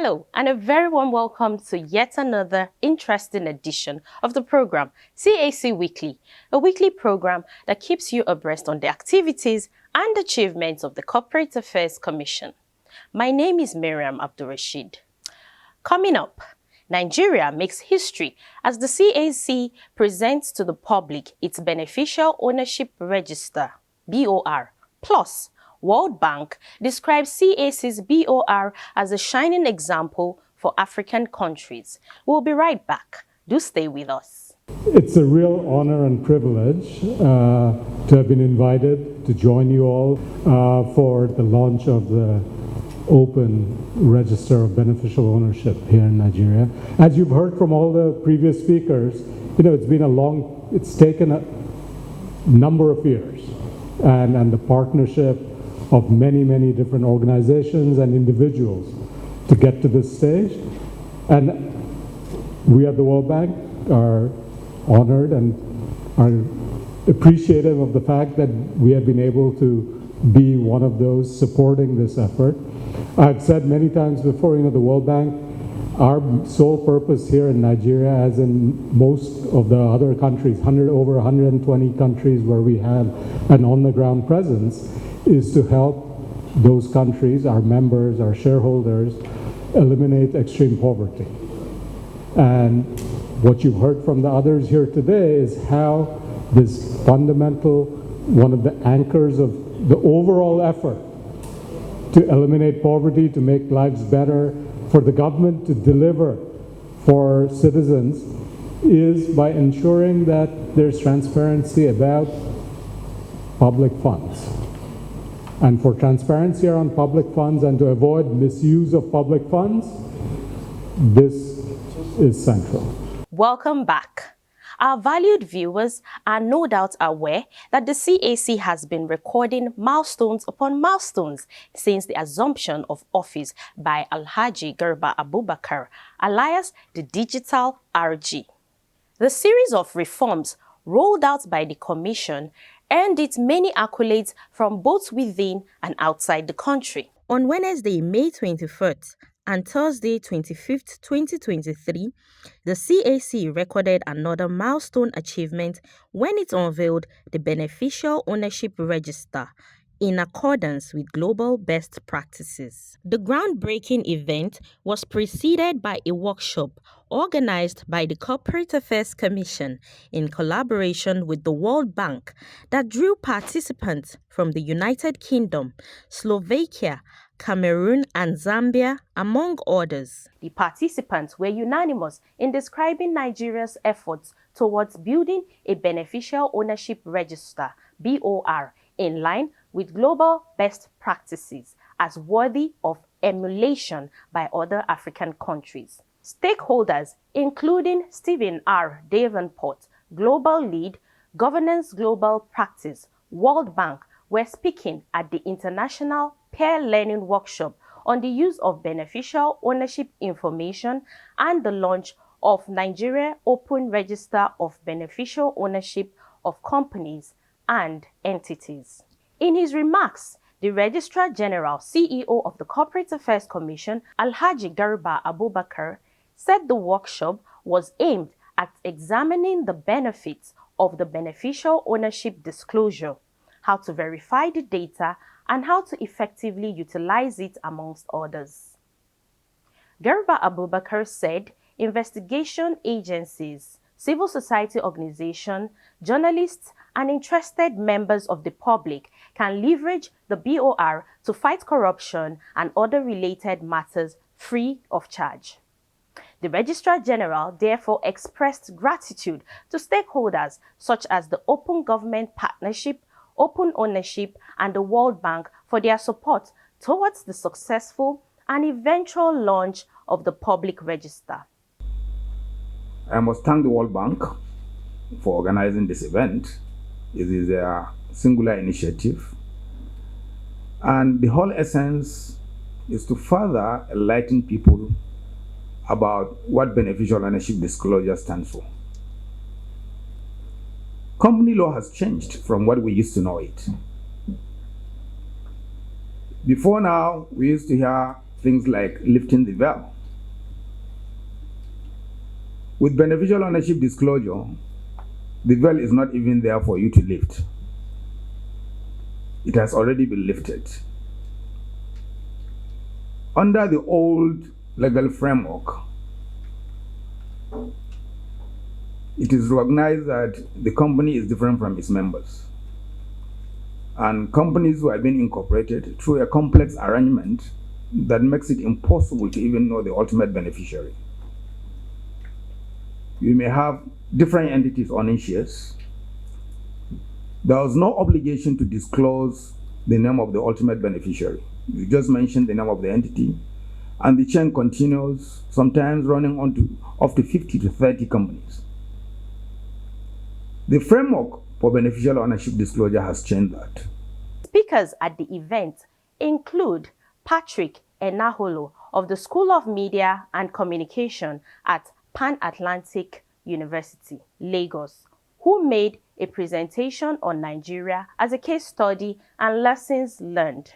Hello, and a very warm welcome to yet another interesting edition of the program CAC Weekly, a weekly program that keeps you abreast on the activities and achievements of the Corporate Affairs Commission. My name is Miriam Abdurrashid. Coming up, Nigeria makes history as the CAC presents to the public its Beneficial Ownership Register, BOR, plus World Bank describes CAC's BOR as a shining example for African countries. We'll be right back. Do stay with us. It's a real honor and privilege to have been invited to join you all for the launch of the Open Register of Beneficial Ownership here in Nigeria. As you've heard from all the previous speakers, it's taken a number of years, and the partnership of many different organizations and individuals to get to this stage. And we at the World Bank are honored and are appreciative of the fact that we have been able to be one of those supporting this effort. I've said many times before, the World Bank, our sole purpose here in Nigeria, as in most of the other countries, over 120 countries where we have an on-the-ground presence, is to help those countries, our members, our shareholders, eliminate extreme poverty. And what you've heard from the others here today is how this fundamental, one of the anchors of the overall effort to eliminate poverty, to make lives better, for the government to deliver for citizens, is by ensuring that there's transparency about public funds. And for transparency around public funds and to avoid misuse of public funds, this is central. Welcome back. Our valued viewers are no doubt aware that the CAC has been recording milestones upon milestones since the assumption of office by Alhaji Garba Abubakar, alias the Digital RG. The series of reforms rolled out by the Commission earned it many accolades from both within and outside the country. On Wednesday, May 21st and Thursday, 25th, 2023, the CAC recorded another milestone achievement when it unveiled the Beneficial Ownership Register in accordance with global best practices. The groundbreaking event was preceded by a workshop organized by the Corporate Affairs Commission in collaboration with the World Bank that drew participants from the United Kingdom, Slovakia, Cameroon, and Zambia, among others. The participants were unanimous in describing Nigeria's efforts towards building a Beneficial Ownership Register, BOR, in line with global best practices as worthy of emulation by other African countries. Stakeholders, including Stephen R. Davenport, Global Lead, Governance Global Practice, World Bank, were speaking at the International Peer Learning Workshop on the use of beneficial ownership information and the launch of Nigeria Open Register of Beneficial Ownership of Companies and Entities. In his remarks, the Registrar General CEO of the Corporate Affairs Commission, Alhaji Garba Abubakar, said the workshop was aimed at examining the benefits of the beneficial ownership disclosure, how to verify the data, and how to effectively utilize it, amongst others. Garba Abubakar said investigation agencies, civil society organizations, journalists, and interested members of the public can leverage the BOR to fight corruption and other related matters free of charge. The Registrar General therefore expressed gratitude to stakeholders such as the Open Government Partnership, Open Ownership, and the World Bank for their support towards the successful and eventual launch of the public register. I must thank the World Bank for organizing this event. It is a singular initiative, and the whole essence is to further enlighten people about what beneficial ownership disclosure stands for. Company law has changed from what we used to know it. Before now, we used to hear things like lifting the veil. With beneficial ownership disclosure, the veil is not even there for you to lift. It has already been lifted. Under the old legal framework, it is recognized that the company is different from its members. And companies who have been incorporated through a complex arrangement that makes it impossible to even know the ultimate beneficiary. You may have different entities owning shares. There was no obligation to disclose the name of the ultimate beneficiary. You just mentioned the name of the entity, and the chain continues, sometimes running on to up to 50 to 30 companies. The framework for beneficial ownership disclosure has changed that. Speakers at the event include Patrick Enaholo of the School of Media and Communication at Pan Atlantic University, Lagos, who made a presentation on Nigeria as a case study and lessons learned.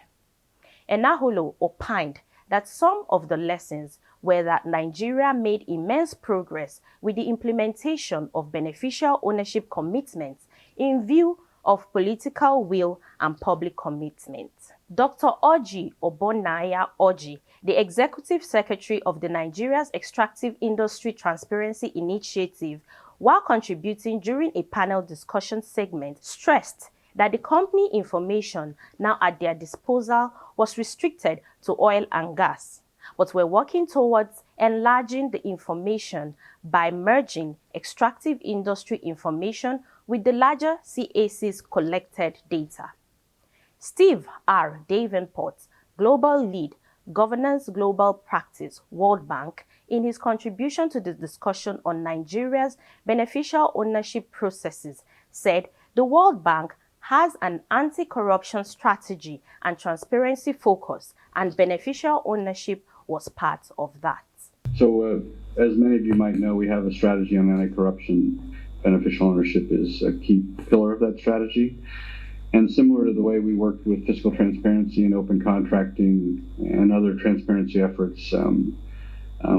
Enaholo opined that some of the lessons were that Nigeria made immense progress with the implementation of beneficial ownership commitments in view of political will and public commitment. Dr. Orji Obonaya Orji, the Executive Secretary of the Nigeria's Extractive Industry Transparency Initiative, while contributing during a panel discussion segment, stressed that the company information now at their disposal was restricted to oil and gas, but we're working towards enlarging the information by merging extractive industry information with the larger CAC's collected data. Steve R. Davenport, Global Lead, Governance Global Practice, World Bank, in his contribution to the discussion on Nigeria's beneficial ownership processes, said the World Bank has an anti-corruption strategy and transparency focus, and beneficial ownership was part of that. So, as many of you might know, we have a strategy on anti-corruption. Beneficial ownership is a key pillar of that strategy. And similar to the way we worked with fiscal transparency and open contracting and other transparency efforts,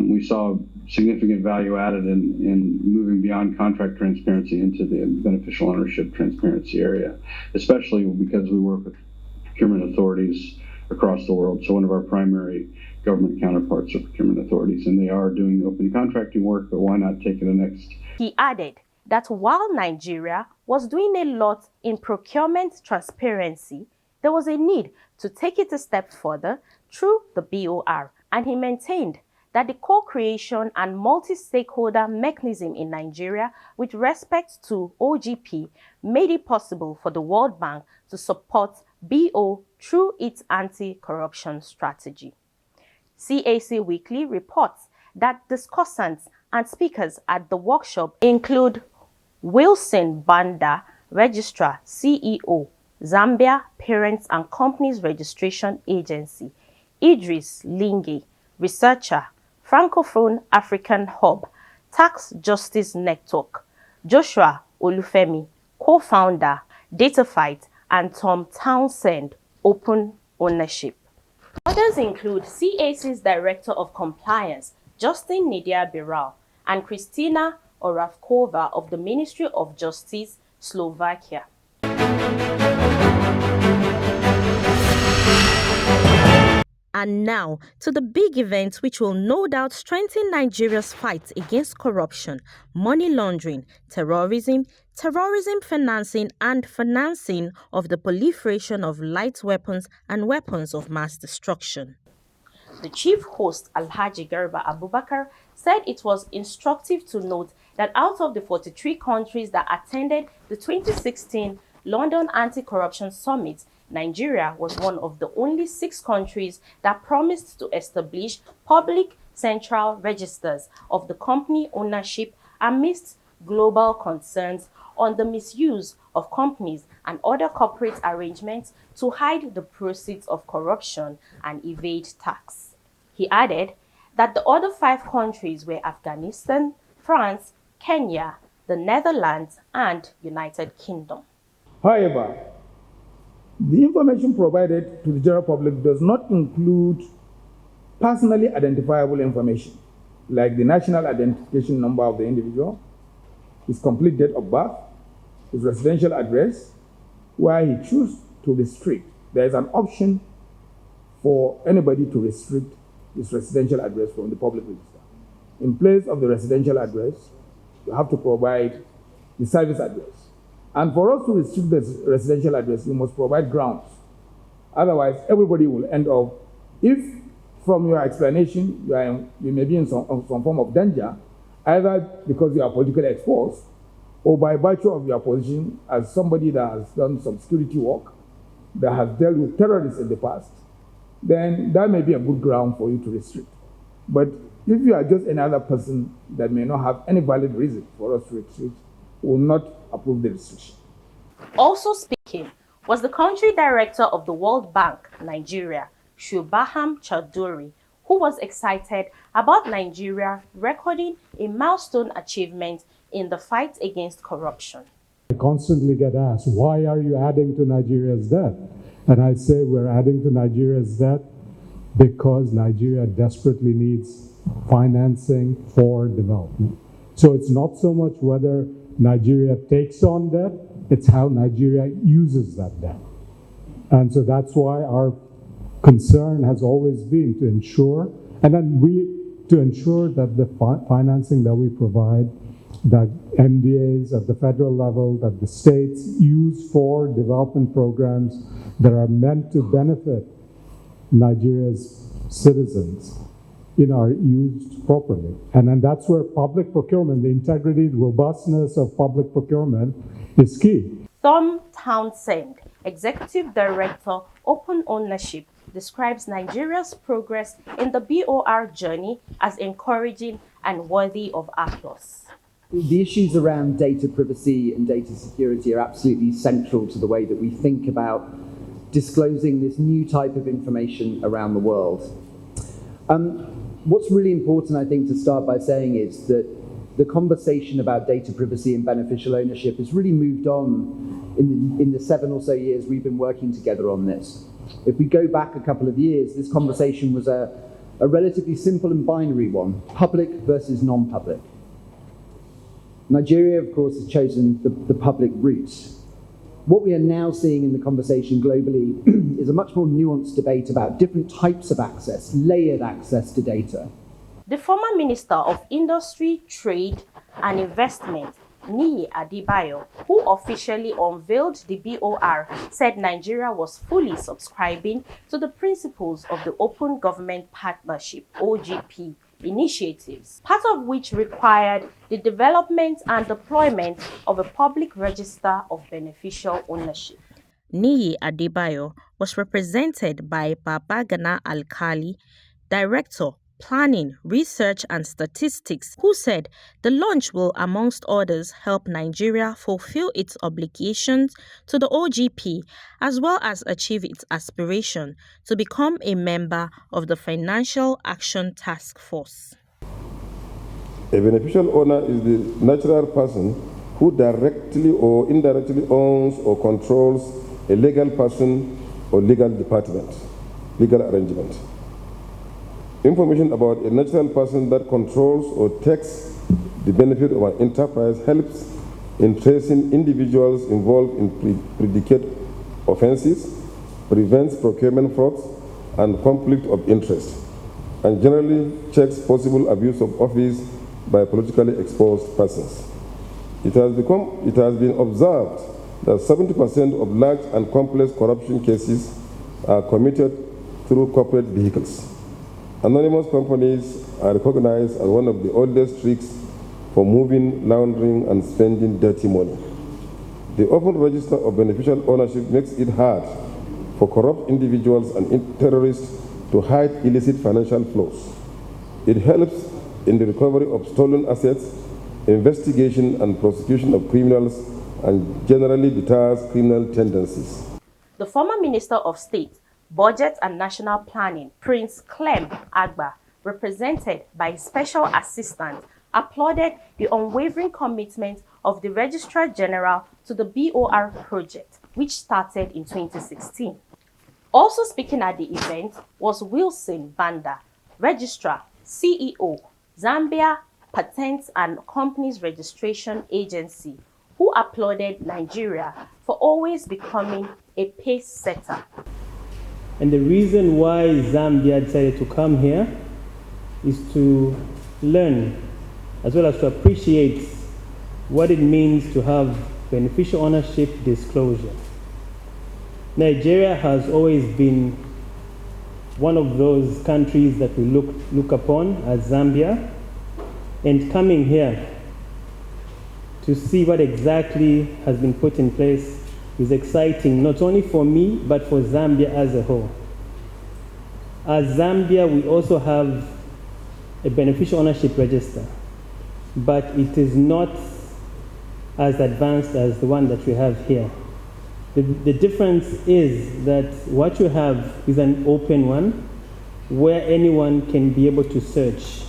we saw significant value added in moving beyond contract transparency into the beneficial ownership transparency area, especially because we work with procurement authorities across the world. So one of our primary government counterparts are procurement authorities, and they are doing open contracting work, but why not take it the next? He added that while Nigeria was doing a lot in procurement transparency, there was a need to take it a step further through the BOR, and he maintained that the co-creation and multi-stakeholder mechanism in Nigeria with respect to OGP made it possible for the World Bank to support BO through its anti-corruption strategy. CAC Weekly reports that discussants and speakers at the workshop include Wilson Banda, Registrar, CEO, Zambia Parents and Companies Registration Agency, Idris Linge, Researcher, Francophone African Hub, Tax Justice Network, Joshua Olufemi, Co-founder, DataFight, and Tom Townsend, Open Ownership. Others include CAC's Director of Compliance, Justin Nidia Biral, and Kristina Oravkova of the Ministry of Justice, Slovakia. And now to the big event which will no doubt strengthen Nigeria's fight against corruption, money laundering, terrorism financing, and financing of the proliferation of light weapons and weapons of mass destruction. The chief host, Alhaji Garba Abubakar, said it was instructive to note that out of the 43 countries that attended the 2016 London Anti-Corruption Summit, Nigeria was one of the only 6 countries that promised to establish public central registers of the company ownership amidst global concerns on the misuse of companies and other corporate arrangements to hide the proceeds of corruption and evade tax. He added that the other 5 countries were Afghanistan, France, Kenya, the Netherlands, and United Kingdom. However, the information provided to the general public does not include personally identifiable information. like the national identification number of the individual, his complete date of birth, his residential address, where he chooses to restrict. There is an option for anybody to restrict his residential address from the public register. In place of the residential address, you have to provide the service address. And for us to restrict the residential address, you must provide grounds. Otherwise, everybody will end up, if from your explanation, you may be in some form of danger, either because you are politically exposed or by virtue of your position as somebody that has done some security work, that has dealt with terrorists in the past, then that may be a good ground for you to restrict. But if you are just another person that may not have any valid reason for us to restrict, we will not approve the restriction. Also speaking was the country director of the World Bank, Nigeria, Shubham Chaudhuri, who was excited about Nigeria recording a milestone achievement in the fight against corruption. I constantly get asked, why are you adding to Nigeria's debt? And I say we're adding to Nigeria's debt because Nigeria desperately needs financing for development. So it's not so much whether Nigeria takes on debt, it's how Nigeria uses that debt. And so that's why our concern has always been to ensure, and then to ensure that the financing that we provide, that MDAs at the federal level, that the states use for development programs that are meant to benefit Nigeria's citizens, are used properly. And then that's where public procurement, the integrity, the robustness of public procurement is key. Tom Townsend, Executive Director, Open Ownership, describes Nigeria's progress in the BOR journey as encouraging and worthy of applause. The issues around data privacy and data security are absolutely central to the way that we think about disclosing this new type of information around the world. What's really important, I think, to start by saying is that the conversation about data privacy and beneficial ownership has really moved on in the 7 or so years we've been working together on this. If we go back a couple of years, this conversation was a relatively simple and binary one, public versus non-public. Nigeria, of course, has chosen the public route. What we are now seeing in the conversation globally is a much more nuanced debate about different types of access, layered access to data. The former Minister of Industry, Trade and Investment, Niyi Adebayo, who officially unveiled the BOR, said Nigeria was fully subscribing to the principles of the Open Government Partnership, OGP, initiatives, part of which required the development and deployment of a public register of beneficial ownership. Niyi Adebayo was represented by Babagana Alkali, Director, Planning, Research and Statistics, who said the launch will, amongst others, help Nigeria fulfill its obligations to the OGP, as well as achieve its aspiration to become a member of the Financial Action Task Force. A beneficial owner is the natural person who directly or indirectly owns or controls a legal person or legal department, legal arrangement. Information about a natural person that controls or takes the benefit of an enterprise helps in tracing individuals involved in predicate offenses, prevents procurement frauds and conflict of interest, and generally checks possible abuse of office by politically exposed persons. It has been observed that 70% of large and complex corruption cases are committed through corporate vehicles. Anonymous companies are recognized as one of the oldest tricks for moving, laundering, and spending dirty money. The open register of beneficial ownership makes it hard for corrupt individuals and terrorists to hide illicit financial flows. It helps in the recovery of stolen assets, investigation and prosecution of criminals, and generally deters criminal tendencies. The former Minister of State, Budget and National Planning, Prince Clem Agba, represented by Special Assistant, applauded the unwavering commitment of the Registrar General to the BOR project, which started in 2016. Also speaking at the event was Wilson Banda, Registrar, CEO, Zambia Patents and Companies Registration Agency, who applauded Nigeria for always becoming a pace setter. And the reason why Zambia decided to come here is to learn as well as to appreciate what it means to have beneficial ownership disclosure. Nigeria has always been one of those countries that we look upon as Zambia, and coming here to see what exactly has been put in place is exciting, not only for me, but for Zambia as a whole. As Zambia, we also have a beneficial ownership register, but it is not as advanced as the one that we have here. The difference is that what you have is an open one where anyone can be able to search.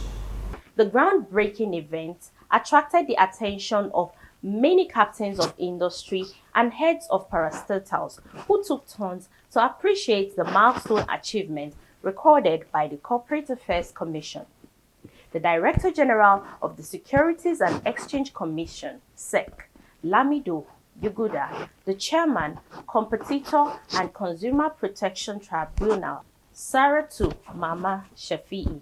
The groundbreaking event attracted the attention of many captains of industry and heads of parastatals who took turns to appreciate the milestone achievement recorded by the Corporate Affairs Commission. The Director General of the Securities and Exchange Commission, SEC, Lamido Yuguda, the Chairman, Competitor and Consumer Protection Tribunal, Saratu Mama Shafi'i,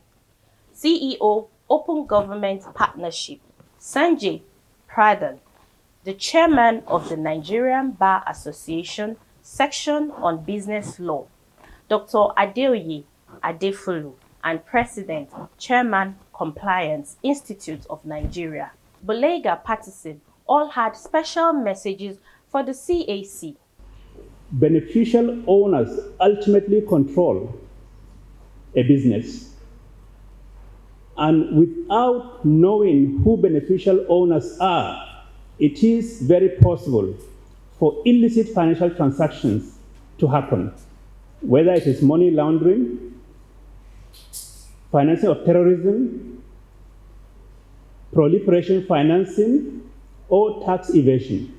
CEO, Open Government Partnership, Sanjay Pradhan, the Chairman of the Nigerian Bar Association, Section on Business Law, Dr. Adeoye Adefulu, and President, Chairman, Compliance Institute of Nigeria, Bolega Patterson, all had special messages for the CAC. Beneficial owners ultimately control a business. And without knowing who beneficial owners are, it is very possible for illicit financial transactions to happen, whether it is money laundering, financing of terrorism, proliferation financing, or tax evasion.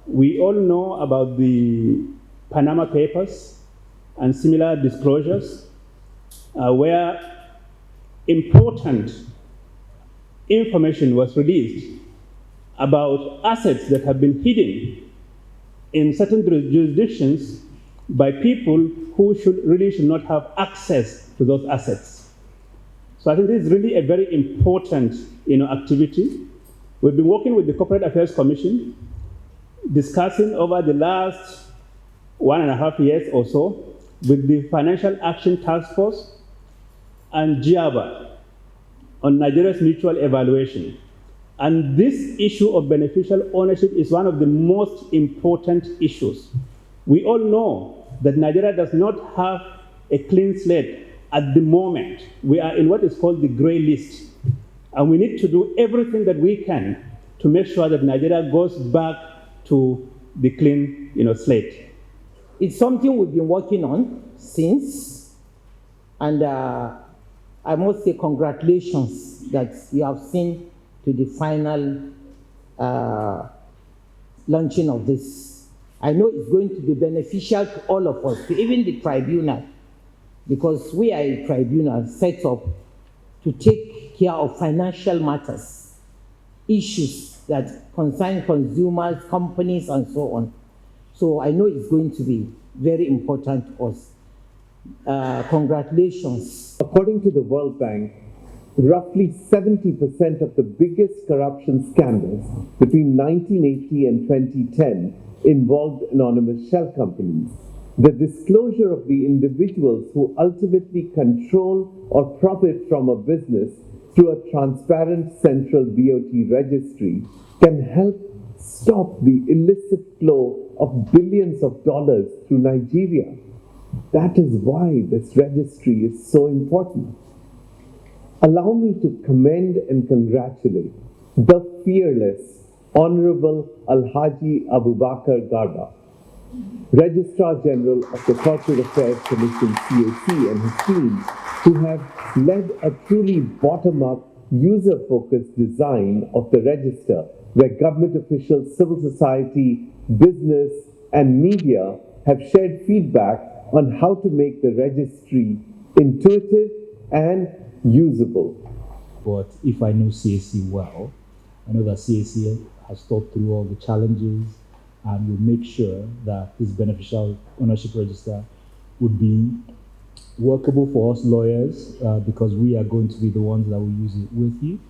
We all know about the Panama Papers and similar disclosures where important information was released about assets that have been hidden in certain jurisdictions by people who should not have access to those assets. So I think this is really a very important activity. We've been working with the Corporate Affairs Commission, discussing over the last 1.5 years or so with the Financial Action Task Force and GIABA on Nigeria's mutual evaluation. And this issue of beneficial ownership is one of the most important issues. We all know that Nigeria does not have a clean slate at the moment. We are in what is called the gray list. And we need to do everything that we can to make sure that Nigeria goes back to the clean slate. It's something we've been working on since, and I must say congratulations that you have seen to the final launching of this. I know it's going to be beneficial to all of us, to even the tribunal, because we are a tribunal set up to take care of financial matters, issues that concern consumers, companies, and so on. So I know it's going to be very important to us. Congratulations. According to the World Bank, roughly 70% of the biggest corruption scandals between 1980 and 2010 involved anonymous shell companies. The disclosure of the individuals who ultimately control or profit from a business through a transparent central BOT registry can help stop the illicit flow of billions of dollars through Nigeria. That is why this registry is so important. Allow me to commend and congratulate the fearless Honorable Alhaji Abubakar Garba, Registrar General of the Corporate Affairs Commission, CAC, and his team, who have led a truly bottom-up, user-focused design of the register, where government officials, civil society, business, and media have shared feedback on how to make the registry intuitive and usable. but if I know CAC well, I know that CAC has thought through all the challenges and will make sure that this beneficial ownership register would be workable for us lawyers because we are going to be the ones that will use it with you.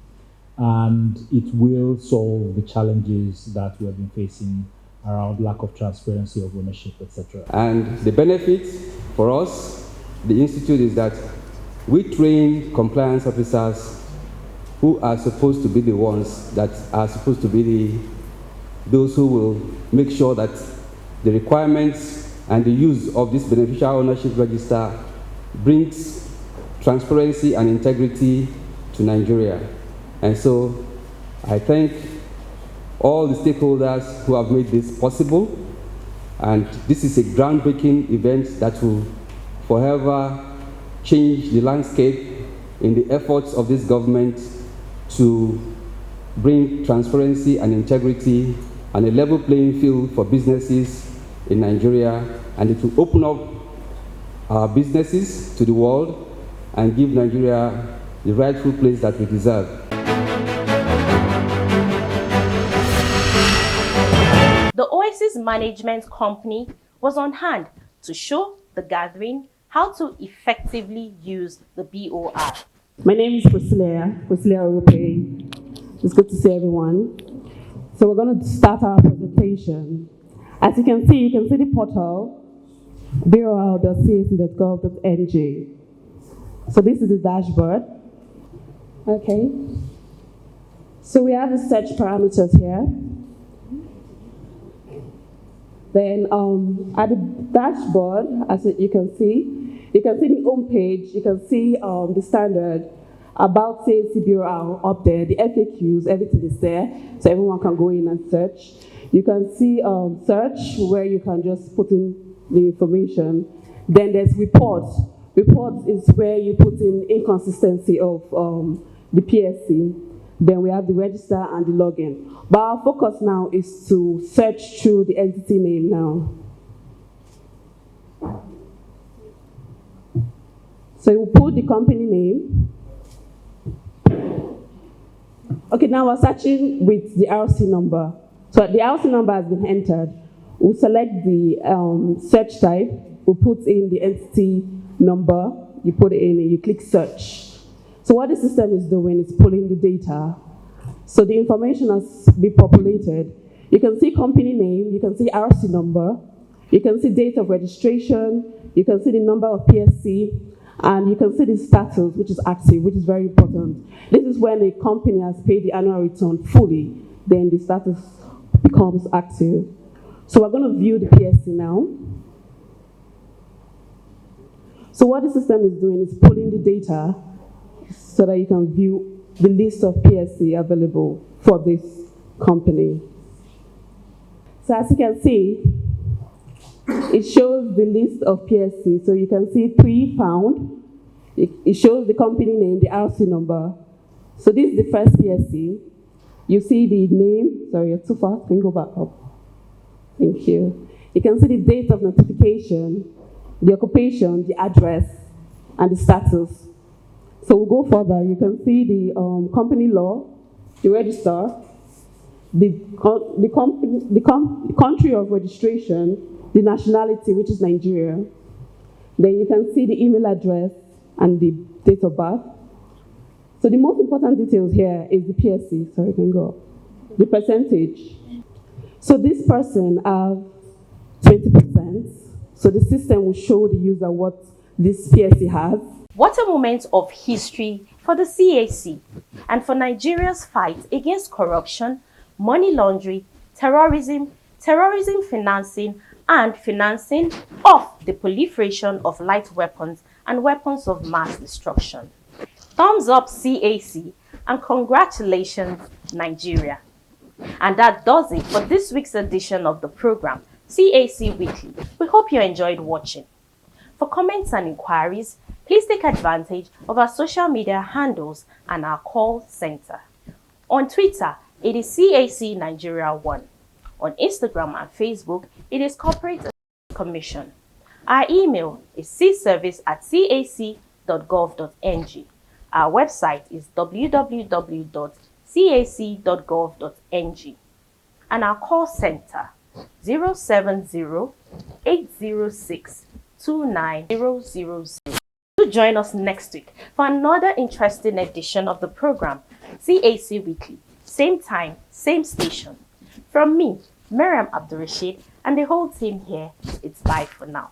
And it will solve the challenges that we have been facing around lack of transparency of ownership, etc. And the benefit for us, the Institute, is that we train compliance officers who are supposed to be the ones that are supposed to be those who will make sure that the requirements and the use of this beneficial ownership register brings transparency and integrity to Nigeria. And so I thank all the stakeholders who have made this possible. And this is a groundbreaking event that will forever change the landscape in the efforts of this government to bring transparency and integrity and a level playing field for businesses in Nigeria. And it will open up our businesses to the world and give Nigeria the rightful place that we deserve. The Oasis Management Company was on hand to show the gathering how to effectively use the BOR. My name is Priscilla Orupe. It's good to see everyone. So we're going to start our presentation. As you can see the portal, bor.cac.gov.ng. So this is the dashboard. Okay. So we have the search parameters here. Then at the dashboard, as you can see the home page, you can see the standard about CAC Bureau up there, the FAQs, everything is there, so everyone can go in and search. You can see search, where you can just put in the information. Then there's reports. Reports is where you put in inconsistency of the PSC. Then we have the register and the login. But our focus now is to search through the entity name now. So you put the company name. Okay, now we're searching with the RC number. So the RC number has been entered. We'll select the search type. We'll put in the entity number. You put it in and you click search. So what the system is doing is pulling the data. So the information has been populated. You can see company name, you can see RC number, you can see date of registration, you can see the number of PSC, and you can see the status, which is active, which is very important. This is when a company has paid the annual return fully, then the status becomes active. So we're going to view the PSC now. So what the system is doing is pulling the data so that you can view the list of PSC available for this company. So as you can see, it shows the list of PSC. So you can see 3 found. It shows the company name, the RC number. So this is the first PSC. You see the name. Sorry, you're too fast. Can you go back up? Thank you. You can see the date of notification, the occupation, the address, and the status. So we'll go further. You can see the company law, the register, the country of registration, the nationality, which is Nigeria. Then you can see the email address and the date of birth. So the most important details here is the PSC. Sorry, can go up. The percentage. So this person have 20%. So the system will show the user what this PSC has. What a moment of history for the CAC and for Nigeria's fight against corruption, money laundering, terrorism financing, and financing of the proliferation of light weapons and weapons of mass destruction. Thumbs up CAC and congratulations Nigeria. And that does it for this week's edition of the program, CAC Weekly. We hope you enjoyed watching. For comments and inquiries, please take advantage of our social media handles and our call center. On Twitter, it is CAC Nigeria 1. On Instagram and Facebook, it is Corporate Commission. Our email is cservice@cac.gov.ng. Our website is www.cac.gov.ng and our call center 070-806-29000. Do join us next week for another interesting edition of the program, CAC Weekly. Same time, same station. From me, Miriam Abdurrashid, and the whole team here, it's bye for now.